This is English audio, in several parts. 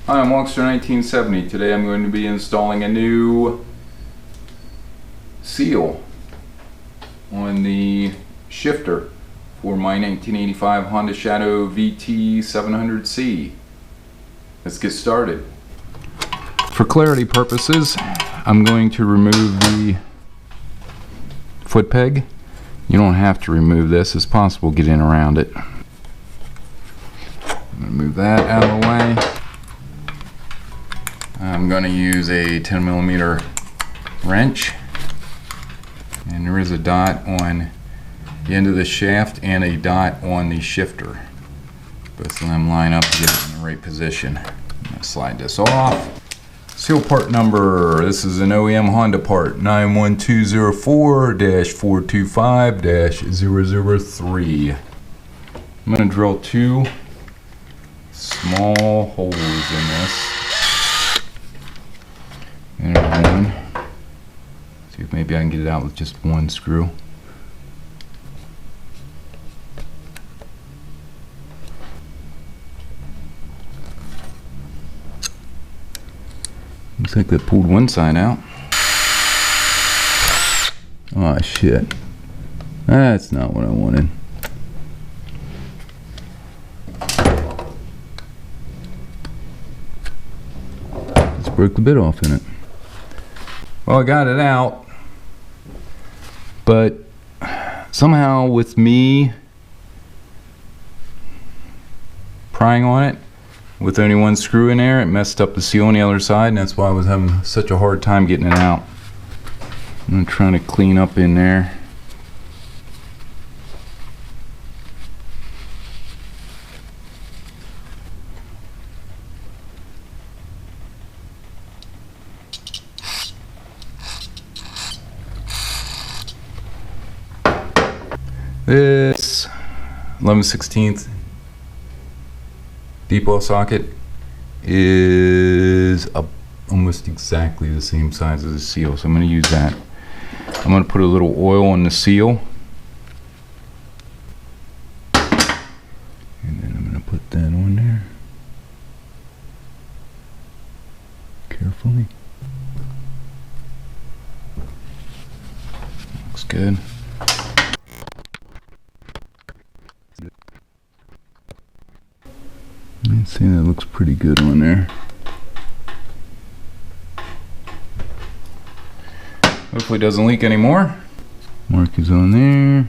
Hi, I'm Wongster 1970. Today I'm going to be installing a new seal on the shifter for my 1985 Honda Shadow VT 700C. Let's get started. For clarity purposes, I'm going to remove the foot peg. You don't have to remove this, it's possible to get in around it. I'm going to move that out of the way. I'm going to use a 10mm wrench, and there is a dot on the end of the shaft and a dot on the shifter. Both of them line up to get it in the right position. I'm going to slide this off. Seal part number, this is an OEM Honda part, 91204-425-003. I'm going to drill two small holes in this. There's one. See if maybe I can get it out with just one screw. Looks like they pulled one side out. Oh shit. That's not what I wanted. Just broke the bit off in it. Well, I got it out, but somehow with me prying on it with only one screw in there, it messed up the seal on the other side, and that's why I was having such a hard time getting it out. I'm trying to clean up in there. This 11/16 deep well socket is almost exactly the same size as the seal, so I'm going to use that. I'm going to put a little oil on the seal, and then I'm going to put that on there carefully. Looks good. I'd say that looks pretty good on there. Hopefully it doesn't leak anymore. Mark is on there,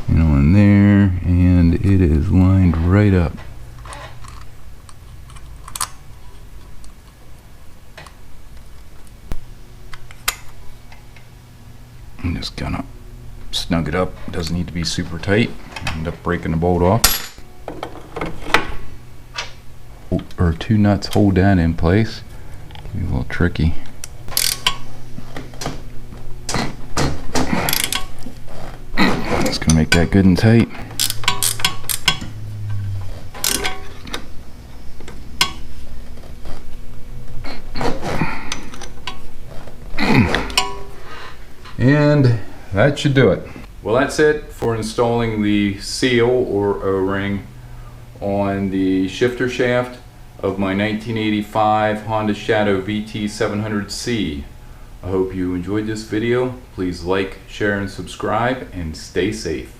and on there, and it is lined right up. I'm just gonna snug it up. It doesn't need to be super tight. I end up breaking the bolt off. Or two nuts hold that in place. Be a little tricky. Just gonna make that good and tight. And that should do it. Well, that's it for installing the seal or O-ring on the shifter shaft of my 1985 Honda Shadow VT 700C. I hope you enjoyed this video. Please like, share, and subscribe, and stay safe.